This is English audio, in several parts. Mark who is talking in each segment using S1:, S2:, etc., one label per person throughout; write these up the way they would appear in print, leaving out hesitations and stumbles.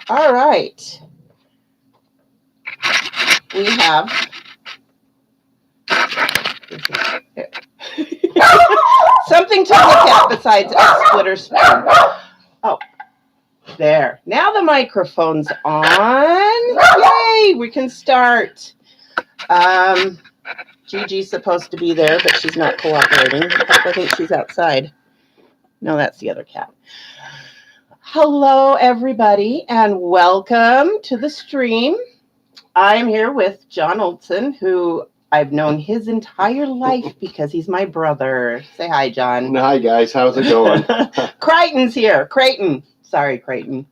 S1: All right. We have something to look at besides a splitter spoon. Oh, there. Now the microphone's on. Yay, we can start. Gigi's supposed to be there, but she's not cooperating. I think she's outside. No, that's the other cat. Hello, everybody, and welcome to the stream. I'm here with John Olsen, who I've known his entire life because he's my brother. Say hi, John.
S2: Hi, guys. How's it going?
S1: Creighton's here. Creighton. Sorry, Creighton.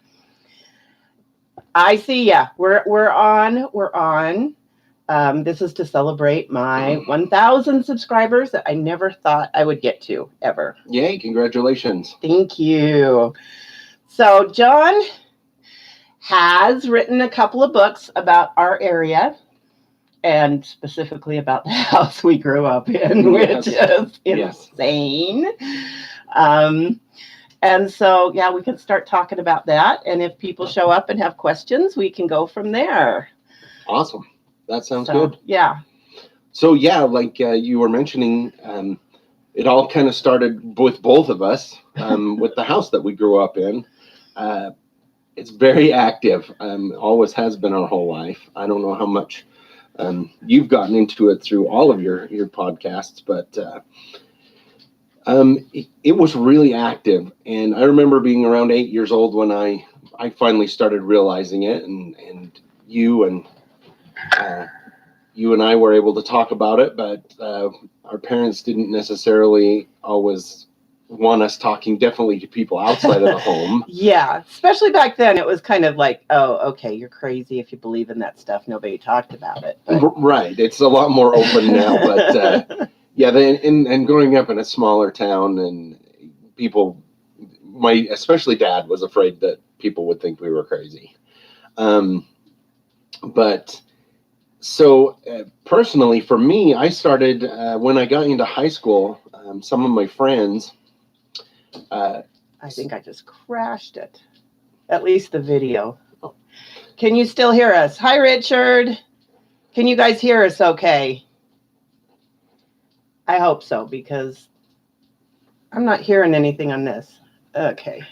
S1: I see ya. We're on. This is to celebrate my 1,000 subscribers that I never thought I would get to, ever.
S2: Yay, congratulations.
S1: Thank you. So John has written a couple of books about our area and specifically about the house we grew up in, which is insane. And so, yeah, we can start talking about that. And if people show up and have questions, we can go from there.
S2: Awesome. That sounds good.
S1: Yeah.
S2: So, yeah, like you were mentioning, it all kind of started with both of us with the house that we grew up in. It's very active. Always has been our whole life. I don't know how much you've gotten into it through all of your podcasts, but it was really active. And I remember being around 8 years old when I finally started realizing it, and you and I were able to talk about it, but our parents didn't necessarily always want us talking definitely to people outside of the home.
S1: Yeah, especially back then, it was kind of like, oh, okay, you're crazy if you believe in that stuff. Nobody talked about it. But...
S2: Right. It's a lot more open now, but yeah, and growing up in a smaller town, and people, especially Dad was afraid that people would think we were crazy. But so personally for me, I started when I got into high school, some of my friends,
S1: I think I just crashed it. At least the video. Can you still hear us? Hi, Richard. Can you guys hear us okay? I hope so, because I'm not hearing anything on this. Okay.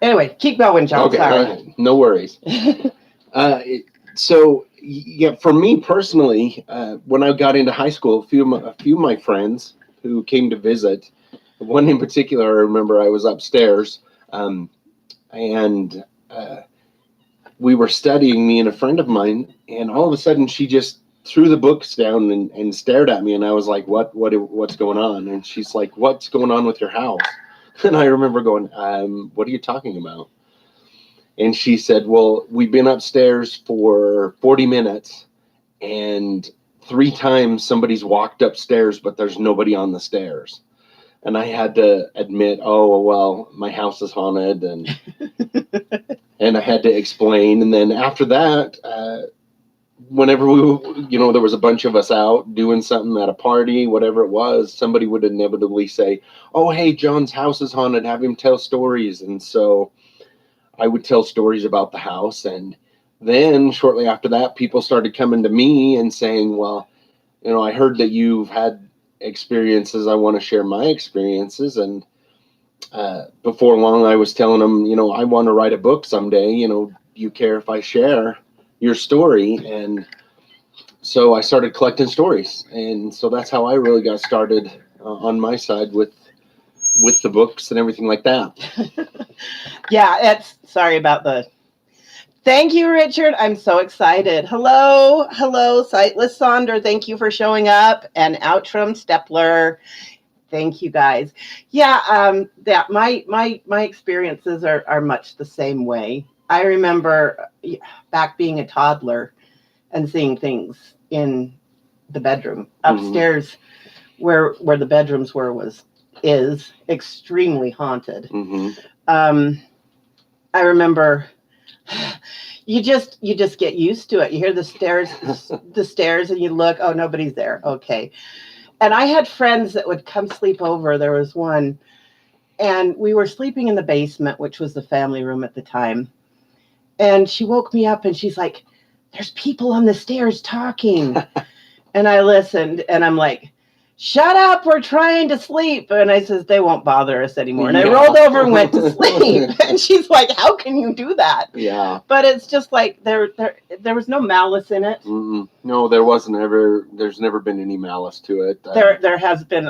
S1: Anyway, keep going, John.
S2: Okay,
S1: sorry.
S2: No worries. So, yeah, for me personally, when I got into high school, a few of my friends who came to visit, one in particular, I remember I was upstairs, and we were studying, me and a friend of mine, and all of a sudden she just threw the books down and stared at me, and I was like, what's going on? And she's like, what's going on with your house? And I remember going, what are you talking about? And she said, well, we've been upstairs for 40 minutes, and 3 times somebody's walked upstairs, but there's nobody on the stairs. And I had to admit, oh, well, my house is haunted, and and I had to explain. And then after that, whenever there was a bunch of us out doing something at a party, whatever it was, somebody would inevitably say, oh, hey, John's house is haunted, have him tell stories. And so I would tell stories about the house. And then shortly after that, people started coming to me and saying, well, I heard that you've had experiences. I want to share my experiences. And before long, I was telling them, I want to write a book someday. Do you care if I share your story? And so I started collecting stories. And so that's how I really got started on my side with the books and everything like that.
S1: Yeah, sorry about the... Thank you, Richard. I'm so excited. Hello, Sightless Sonder. Thank you for showing up. And Outram Stepler. Thank you, guys. Yeah, that my experiences are much the same way. I remember back being a toddler and seeing things in the bedroom upstairs, where the bedrooms is extremely haunted. I remember. You just get used to it. You hear the stairs, and you look, oh, nobody's there. Okay. And I had friends that would come sleep over. There was one, and we were sleeping in the basement, which was the family room at the time. And she woke me up and she's like, there's people on the stairs talking. And I listened and I'm like, shut up, we're trying to sleep. And I says, they won't bother us anymore. And I rolled over and went to sleep. And she's like, how can you do that?
S2: Yeah.
S1: But it's just like there was no malice in it.
S2: No, there wasn't ever. There's never been any malice to it.
S1: There has been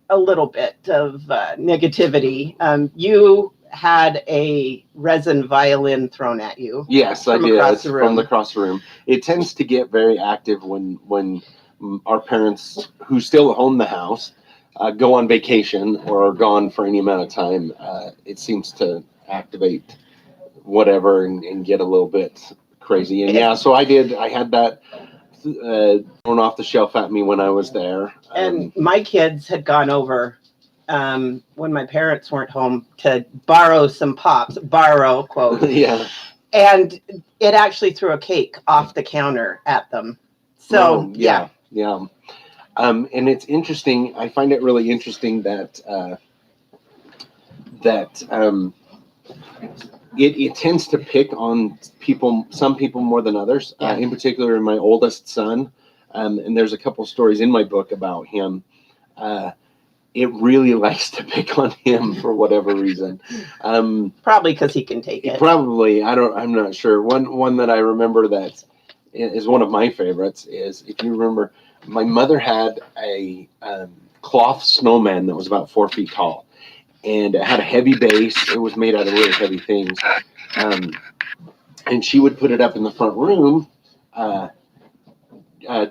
S1: a little bit of negativity. You had a resin violin thrown at you.
S2: Yes, I did. From across the room. It tends to get very active when our parents, who still own the house, go on vacation or are gone for any amount of time. It seems to activate whatever and get a little bit crazy. And yeah, so I had that thrown off the shelf at me when I was there.
S1: And my kids had gone over when my parents weren't home to borrow some pops, borrow quote.
S2: Yeah.
S1: And it actually threw a cake off the counter at them. So yeah.
S2: And it's interesting. I find it really interesting that it tends to pick on some people more than others. In particular, my oldest son. And there's a couple stories in my book about him. It really likes to pick on him for whatever reason.
S1: Probably because he can take it.
S2: Probably. I'm not sure. One that I remember that is one of my favorites is, if you remember, my mother had a cloth snowman that was about 4 feet tall, and it had a heavy base. It was made out of really heavy things, and she would put it up in the front room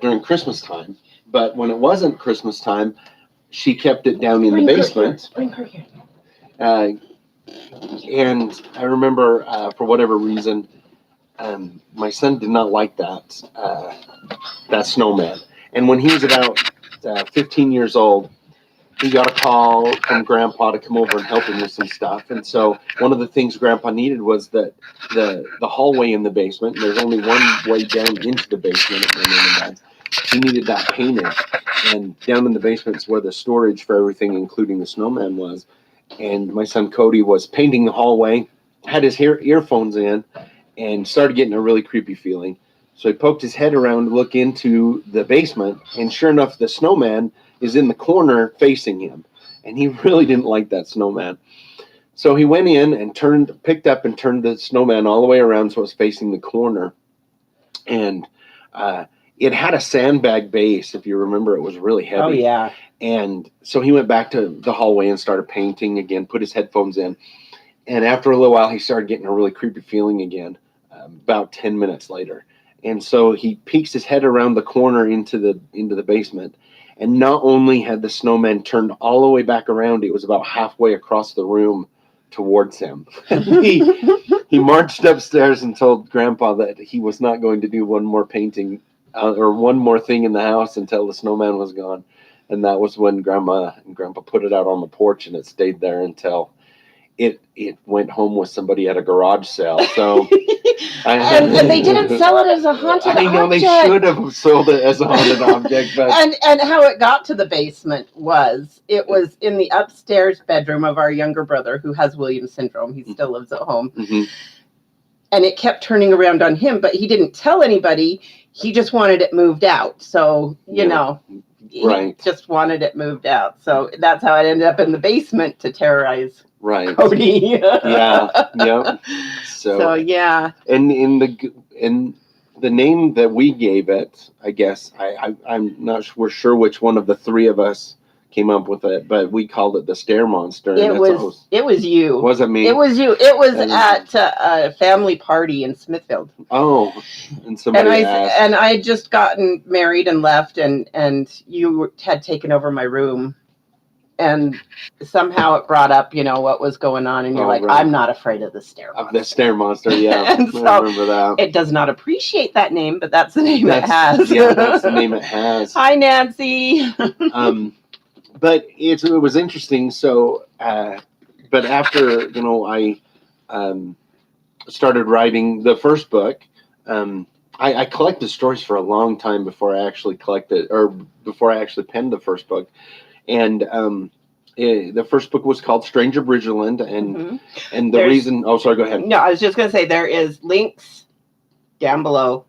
S2: during Christmas time. But when it wasn't Christmas time, she kept it down in the basement.
S1: Bring her here.
S2: And I remember, for whatever reason, my son did not like that snowman. And when he was about 15 years old, he got a call from Grandpa to come over and help him with some stuff. And so one of the things Grandpa needed was that the hallway in the basement. There's only one way down into the basement. He needed that painted. And down in the basement is where the storage for everything, including the snowman, was. And my son Cody was painting the hallway, had his earphones in, and started getting a really creepy feeling. So he poked his head around to look into the basement, and sure enough, the snowman is in the corner facing him. And he really didn't like that snowman. So he went in and picked up and turned the snowman all the way around so it was facing the corner. And it had a sandbag base, if you remember. It was really heavy.
S1: Oh, yeah.
S2: And so he went back to the hallway and started painting again, put his headphones in. And after a little while, he started getting a really creepy feeling again, about 10 minutes later. And so he peeks his head around the corner into the basement. And not only had the snowman turned all the way back around, it was about halfway across the room towards him. He marched upstairs and told Grandpa that he was not going to do one more painting or one more thing in the house until the snowman was gone. And that was when Grandma and Grandpa put it out on the porch, and it stayed there until it went home with somebody at a garage sale. So
S1: and they didn't sell it as a haunted object.
S2: I know they should have sold it as a haunted object. But
S1: and how it got to the basement was in the upstairs bedroom of our younger brother, who has Williams syndrome. He still lives at home. Mm-hmm. And it kept turning around on him, but he didn't tell anybody. He just wanted it moved out. So, you know, he just wanted it moved out. So that's how it ended up in the basement to terrorize Cody.
S2: Yeah. So
S1: yeah.
S2: And in the name that we gave it, I guess I'm not sure which one of the three of us came up with it, but we called it the Stair Monster.
S1: It was you.
S2: Was it me?
S1: It was you. It was at a family party in Smithfield.
S2: Oh, and somebody asked.
S1: And I had just gotten married and left, and you had taken over my room, and somehow it brought up, what was going on, and you're like, right. I'm not afraid of the Stair Monster.
S2: Of the Stair Monster, yeah.
S1: And so
S2: I remember that.
S1: It does not appreciate that name, but that's the name it has.
S2: Yeah, that's the name it has.
S1: Hi, Nancy.
S2: But it was interesting. So, but after, I started writing the first book, I collected stories for a long time before I actually penned the first book. And The first book was called Stranger Bridgerland, and the
S1: There's-
S2: reason. Oh, sorry. Go ahead.
S1: No, I was just going to say there is links down below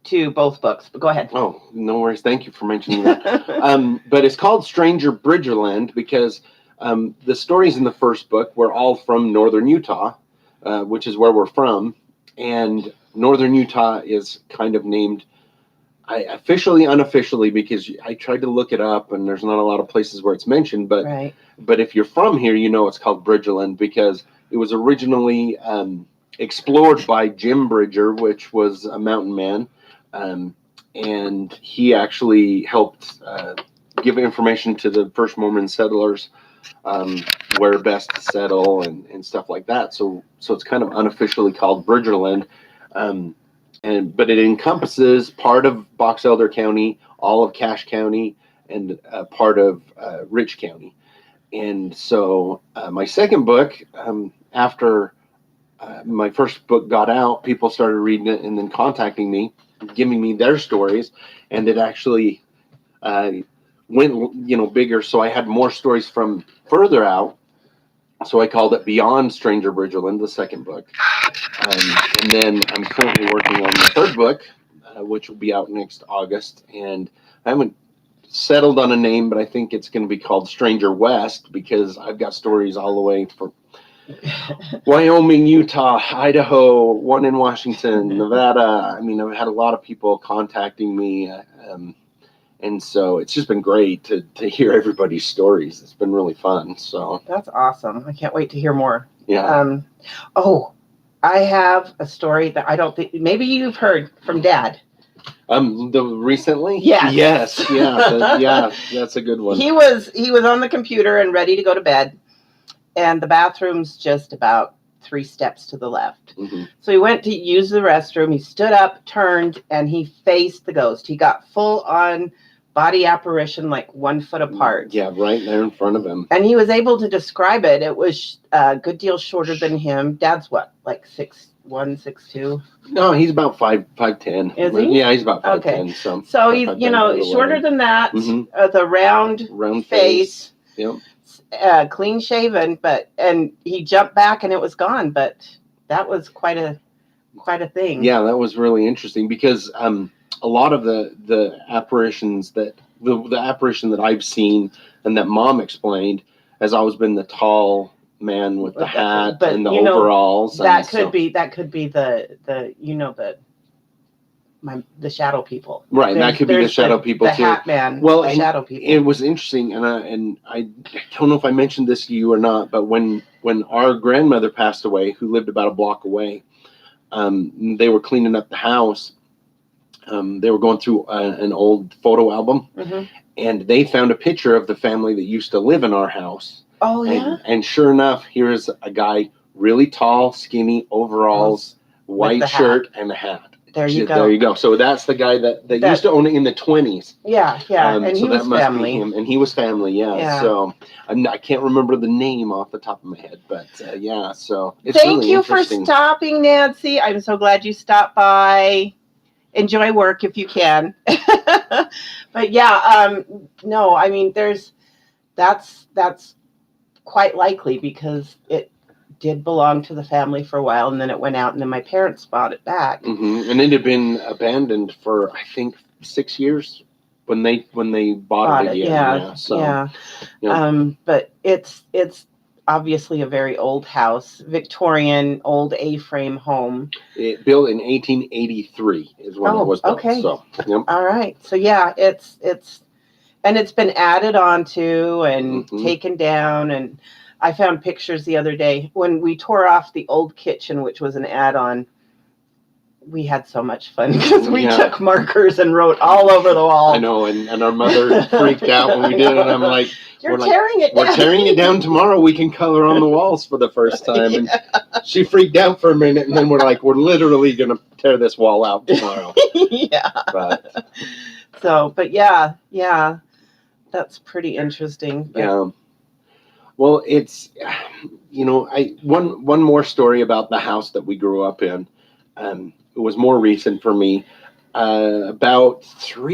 S1: to both books, but go ahead.
S2: Oh, no worries. Thank you for mentioning that. But it's called Stranger Bridgerland because the stories in the first book were all from northern Utah, which is where we're from. And northern Utah is kind of named officially, unofficially, because I tried to look it up and there's not a lot of places where it's mentioned. But
S1: Right.
S2: but if you're from here, you know it's called Bridgerland because it was originally explored by Jim Bridger, which was a mountain man. And he actually helped give information to the first Mormon settlers where best to settle and stuff like that. So it's kind of unofficially called Bridgerland, but it encompasses part of Box Elder County, all of Cache County, and part of Rich County. And so my second book, after my first book got out, people started reading it and then contacting me, giving me their stories, and it actually went bigger. So I had more stories from further out. So I called it Beyond Stranger Bridgerland, the second book, and then I'm currently working on the third book, which will be out next August. And I haven't settled on a name, but I think it's going to be called Stranger West because I've got stories all the way from Wyoming, Utah, Idaho, one in Washington, Nevada. I mean, I've had a lot of people contacting me, and so it's just been great to hear everybody's stories. It's been really fun. So
S1: That's awesome. I can't wait to hear more.
S2: yeah.
S1: I have a story that I don't think maybe you've heard from Dad.
S2: Recently?
S1: Yes.
S2: Yeah, that's a good one.
S1: He was on the computer and ready to go to bed, and the bathroom's just about 3 steps to the left.
S2: Mm-hmm.
S1: So he went to use the restroom. He stood up, turned, and he faced the ghost. He got full on body apparition, like 1 foot apart.
S2: Yeah, right there in front of him.
S1: And he was able to describe it. It was a good deal shorter than him. Dad's what, like 6'1", 6'2"?
S2: No, he's about 5'10".
S1: Is he?
S2: Yeah, he's about 5'10".
S1: Okay.
S2: So
S1: he's
S2: 5'10",
S1: shorter than that.
S2: Mm-hmm.
S1: The round face.
S2: Yep.
S1: Clean shaven, and he jumped back and it was gone. But that was quite a thing.
S2: Yeah, that was really interesting because a lot of the apparitions the apparition that I've seen and that Mom explained has always been the tall man with the hat and the overalls.
S1: That could be the shadow people.
S2: Right, that could be the shadow people
S1: the
S2: too.
S1: Hat man.
S2: Well,
S1: the shadow people.
S2: It was interesting, and I don't know if I mentioned this to you or not, but when our grandmother passed away, who lived about a block away, they were cleaning up the house. They were going through an old photo album,
S1: mm-hmm.
S2: and they found a picture of the family that used to live in our house.
S1: Oh, yeah?
S2: And sure enough, here's a guy, really tall, skinny, overalls, white shirt, and a hat.
S1: There you go.
S2: There you go. So that's the guy that used to own it in the 20s.
S1: Yeah. And
S2: so
S1: he was family.
S2: Be him. And he was family, yeah. So I can't remember the name off the top of my head, but yeah. So it's
S1: Thank
S2: really
S1: you for stopping, Nancy. I'm so glad you stopped by. Enjoy work if you can. But yeah, no, I mean, that's quite likely because it did belong to the family for a while, and then it went out, and then my parents bought it back.
S2: Mm-hmm. And it had been abandoned for I think 6 years when they bought it again.
S1: Yeah. But it's obviously a very old house, Victorian, old A-frame home.
S2: It built in 1883 is when it was built.
S1: Okay.
S2: So, yep.
S1: All right. So yeah, it's been added onto and
S2: mm-hmm.
S1: taken down, and I found pictures the other day when we tore off the old kitchen, which was an add-on. We had so much fun because we took markers and wrote all over the wall.
S2: I know, and our mother freaked out when we did it. And I'm like,
S1: We're tearing it down.
S2: We're tearing it down tomorrow. We can color on the walls for the first time. And she freaked out for a minute, and then we're like, we're literally going to tear this wall out tomorrow.
S1: Yeah. But yeah, that's pretty interesting. But...
S2: Yeah. Well, it's, one more story about the house that we grew up in. It was more recent for me. About 4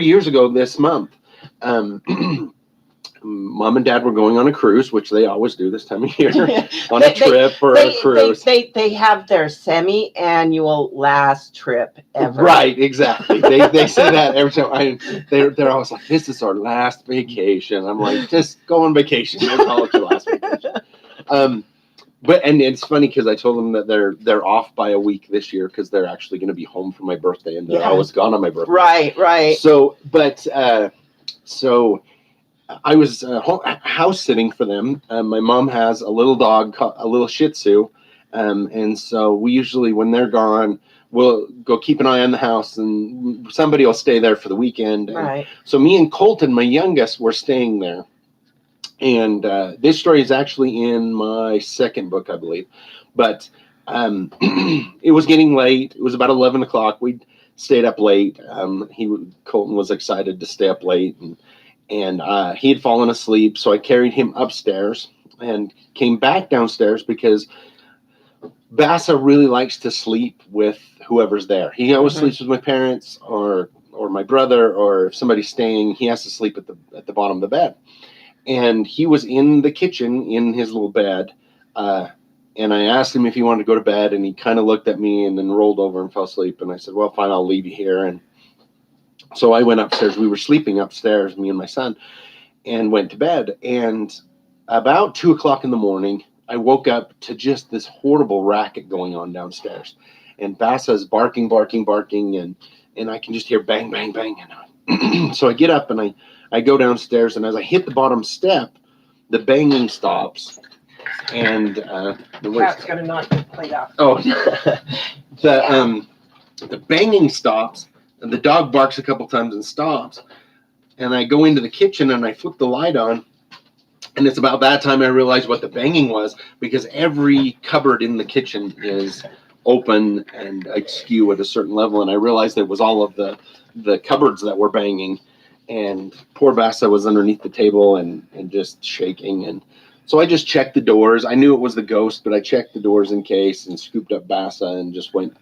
S2: years ago this month. Mom and Dad were going on a cruise, which they always do this time of year, on a trip or a cruise.
S1: They have their semi-annual last trip ever.
S2: Right, exactly. They say that every time. They're always like, "This is our last vacation." I'm like, "Just go on vacation. Don't call it your last vacation." But it's funny because I told them that they're off by a week this year because they're actually going to be home for my birthday, and they're always gone on my birthday.
S1: Right.
S2: So I was house sitting for them. My mom has a little dog, a little Shih Tzu, and so we usually, when they're gone, we'll go keep an eye on the house, and somebody will stay there for the weekend.
S1: Right.
S2: So me and Colton, my youngest, were staying there. And this story is actually in my second book, I believe. But it was getting late. It was about 11 o'clock. We stayed up late. Colton was excited to stay up late, and he had fallen asleep. So I carried him upstairs and came back downstairs because Bassa really likes to sleep with whoever's there. He always sleeps with my parents or my brother, or if somebody's staying, he has to sleep at the bottom of the bed. And he was in the kitchen in his little bed, and I asked him if he wanted to go to bed, and he kind of looked at me and then rolled over and fell asleep. And I said, "Well, fine, I'll leave you here." And so I went upstairs. We were sleeping upstairs, me and my son, and went to bed. And about 2 o'clock in the morning, I woke up to just this horrible racket going on downstairs. And Bassa's barking, and I can just hear bang, bang, bang. And so I get up and I go downstairs, and as I hit the bottom step, the banging stops, and
S1: the cat's gonna knock the plate out.
S2: Oh, the banging stops, and the dog barks a couple times and stops, and I go into the kitchen and I flip the light on, and it's about that time I realized what the banging was, because every cupboard in the kitchen is open and askew at a certain level, and I realized it was all of the cupboards that were banging. And poor Bassa was underneath the table and just shaking. And so I just checked the doors. I knew it was the ghost, but I checked the doors in case and scooped up Bassa and just went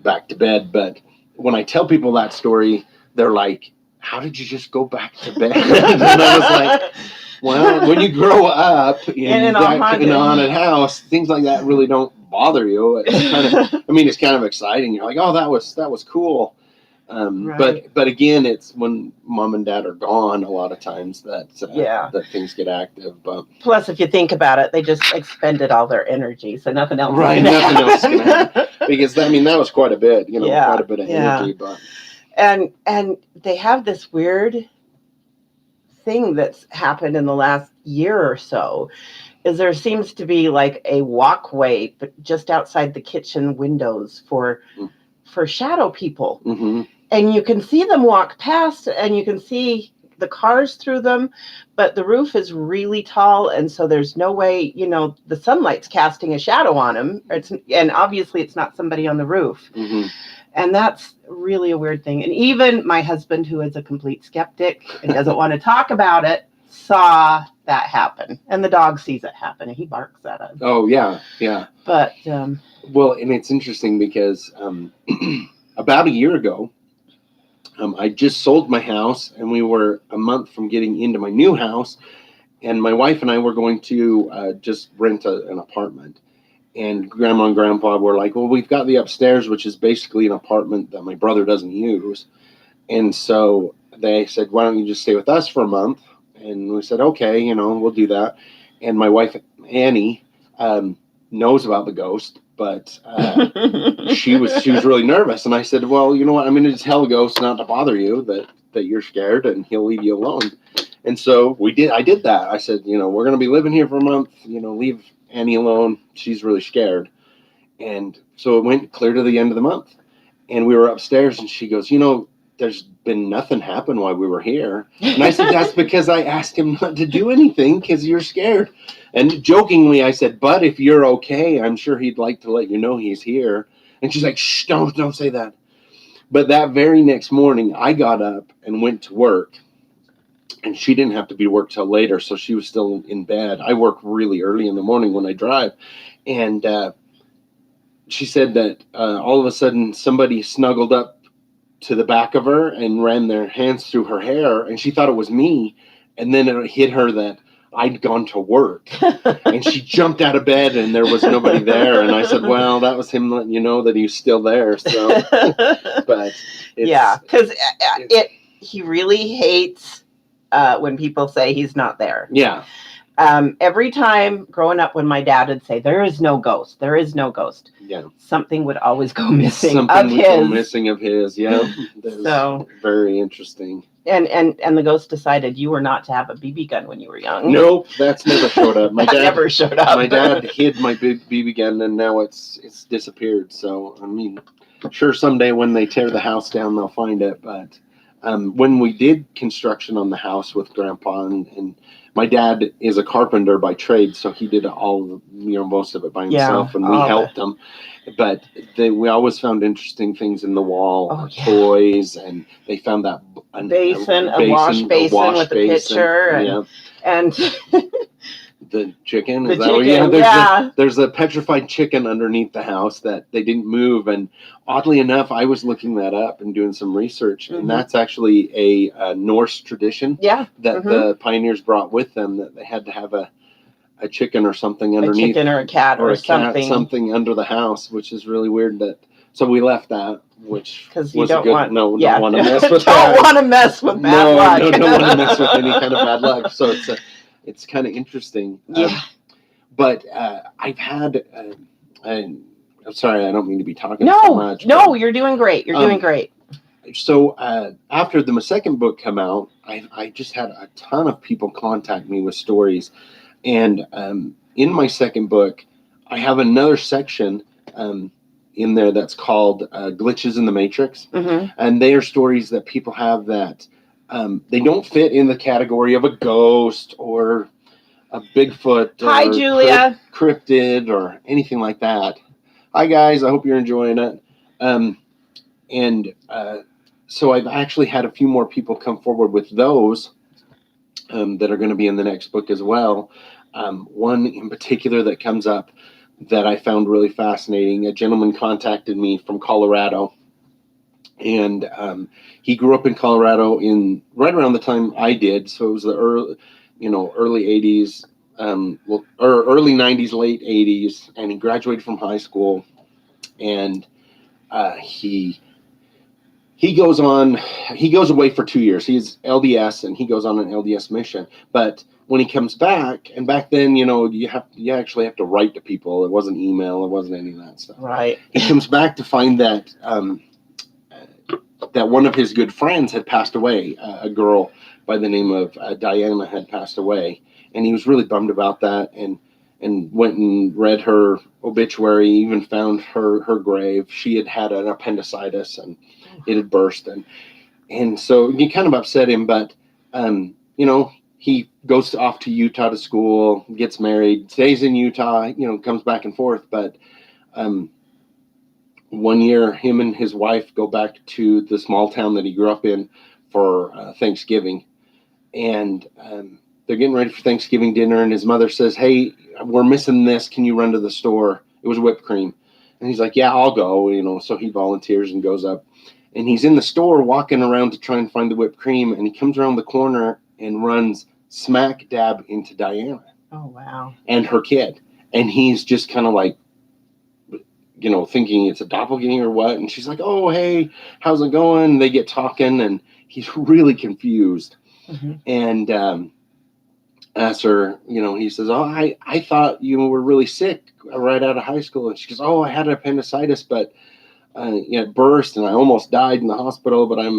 S2: back to bed. But when I tell people that story, they're like, "How did you just go back to bed?" And I was like, well, when you grow up in a haunted house, things like that really don't bother you. It's kind of, it's kind of exciting. You're like, "Oh, that was cool."
S1: Right.
S2: But again, it's when Mom and Dad are gone a lot of times that things get active. But
S1: plus, if you think about it, they just expended all their energy, so nothing else.
S2: Right, nothing else is going to happen. Because that was quite a bit, quite a bit of energy. But
S1: and they have this weird thing that's happened in the last year or so. Is there seems to be like a walkway, but just outside the kitchen windows for shadow people.
S2: Mm-hmm.
S1: And you can see them walk past, and you can see the cars through them, but the roof is really tall, and so there's no way, the sunlight's casting a shadow on them. And obviously it's not somebody on the roof.
S2: Mm-hmm.
S1: And that's really a weird thing. And even my husband, who is a complete skeptic and doesn't want to talk about it, saw that happen. And the dog sees it happen, and he barks at us.
S2: Oh, yeah.
S1: But
S2: well, and it's interesting because about a year ago, I just sold my house, and we were a month from getting into my new house, and my wife and I were going to just rent an apartment. And Grandma and Grandpa were like, "Well, we've got the upstairs, which is basically an apartment that my brother doesn't use." And so they said, "Why don't you just stay with us for a month?" And we said, "Okay, we'll do that." And my wife, Annie, knows about the ghost, but she was really nervous. And I said, "Well, you know what? I'm going to just tell the ghost not to bother you, that you're scared, and he'll leave you alone." And so I did that. I said, "We're going to be living here for a month, leave Annie alone. She's really scared." And so it went clear to the end of the month, and we were upstairs, and she goes, "There's been nothing happen while we were here." And I said, "That's because I asked him not to do anything because you're scared." And jokingly, I said, "But if you're okay, I'm sure he'd like to let you know he's here." And she's like, "Shh, don't say that." But that very next morning, I got up and went to work. And she didn't have to be to work till later, so she was still in bed. I work really early in the morning when I drive. And she said that all of a sudden somebody snuggled up to the back of her and ran their hands through her hair, and she thought it was me. And then it hit her that I'd gone to work, and she jumped out of bed, and there was nobody there. And I said, "Well, that was him letting you know that he's still there." So, but
S1: because he really hates when people say he's not there.
S2: Yeah.
S1: Every time growing up, when my dad would say, "There is no ghost,"
S2: Yeah.
S1: something would always go missing
S2: Something would go missing of his. Yeah.
S1: So
S2: very interesting.
S1: And the ghost decided you were not to have a BB gun when you were young.
S2: Nope, that's never showed up. My dad
S1: never showed up.
S2: My dad hid my BB gun, and now it's disappeared. So I mean, sure, someday when they tear the house down, they'll find it. But when we did construction on the house with Grandpa, and my dad is a carpenter by trade, so he did all, most of it by himself, and we helped him. But we always found interesting things in the wall, toys, and they found that
S1: a wash basin with a pitcher, and
S2: the chicken. There's a petrified chicken underneath the house that they didn't move, and oddly enough, I was looking that up and doing some research, and that's actually a Norse tradition.
S1: Yeah.
S2: That the pioneers brought with them, that they had to have a chicken or something underneath,
S1: a chicken or a cat or
S2: something under the house, which is really weird. So we left that, which
S1: because you don't want
S2: to mess with
S1: don't want to mess with bad luck.
S2: No, don't want to mess with any kind of bad luck. So it's kind of interesting.
S1: Yeah.
S2: But I've had. I'm sorry, I don't mean to be talking
S1: so
S2: much.
S1: No, you're doing great. You're doing great.
S2: So after the second book came out, I just had a ton of people contact me with stories. And in my second book, I have another section in there that's called Glitches in the Matrix. And they are stories that people have that they don't fit in the category of a ghost or a Bigfoot
S1: Hi, Julia.
S2: Cryptid or anything like that. Hi, guys. I hope you're enjoying it. So I've actually had a few more people come forward with those that are going to be in the next book as well. One in particular that comes up that I found really fascinating. A gentleman contacted me from Colorado, and he grew up in Colorado in right around the time I did. So it was the early 80s, or early 90s, late 80s, and he graduated from high school, and he goes away for 2 years. He's LDS, and he goes on an LDS mission. But when he comes back, and back then, you actually have to write to people. It wasn't email. It wasn't any of that stuff.
S1: Right.
S2: He comes back to find that that one of his good friends had passed away. A girl by the name of Diana had passed away, and he was really bummed about that. And went and read her obituary. Even found her grave. She had an appendicitis, and it had burst, and so it kind of upset him. But he goes off to Utah to school, gets married, stays in Utah, comes back and forth. But 1 year, him and his wife go back to the small town that he grew up in for Thanksgiving, and they're getting ready for Thanksgiving dinner, and his mother says, "Hey, we're missing this. Can you run to the store?" It was whipped cream. And he's like, "Yeah, I'll go." So he volunteers and goes up. And he's in the store walking around to try and find the whipped cream, and he comes around the corner and runs smack dab into Diana.
S1: Oh, wow.
S2: And her kid. And he's just kind of like, thinking it's a doppelganger or what. And she's like, "Oh, hey, how's it going?" They get talking, and he's really confused. And asks her, he says, "Oh, I thought you were really sick right out of high school." And she goes, "Oh, I had appendicitis, but it burst, and I almost died in the hospital, but I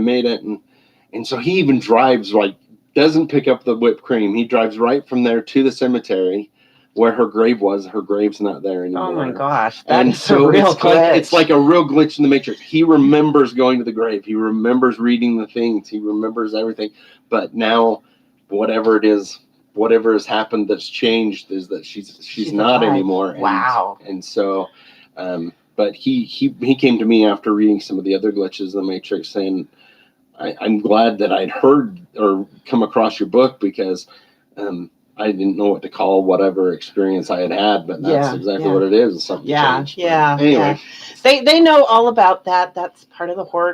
S2: made it." And so he even drives, doesn't pick up the whipped cream. He drives right from there to the cemetery where her grave was. Her grave's not there anymore.
S1: Oh my gosh. That's a real glitch.
S2: It's like a real glitch in the Matrix. He remembers going to the grave. He remembers reading the things. He remembers everything. But now whatever it is, whatever has happened that's changed is that she's not alive anymore.
S1: Wow.
S2: And so, but he came to me after reading some of the other glitches in the Matrix, saying, I'm glad that I'd heard or come across your book, because I didn't know what to call whatever experience I had, but that's exactly what it is. Something changed.
S1: Yeah.
S2: Anyway.
S1: They know all about that. That's part of the horror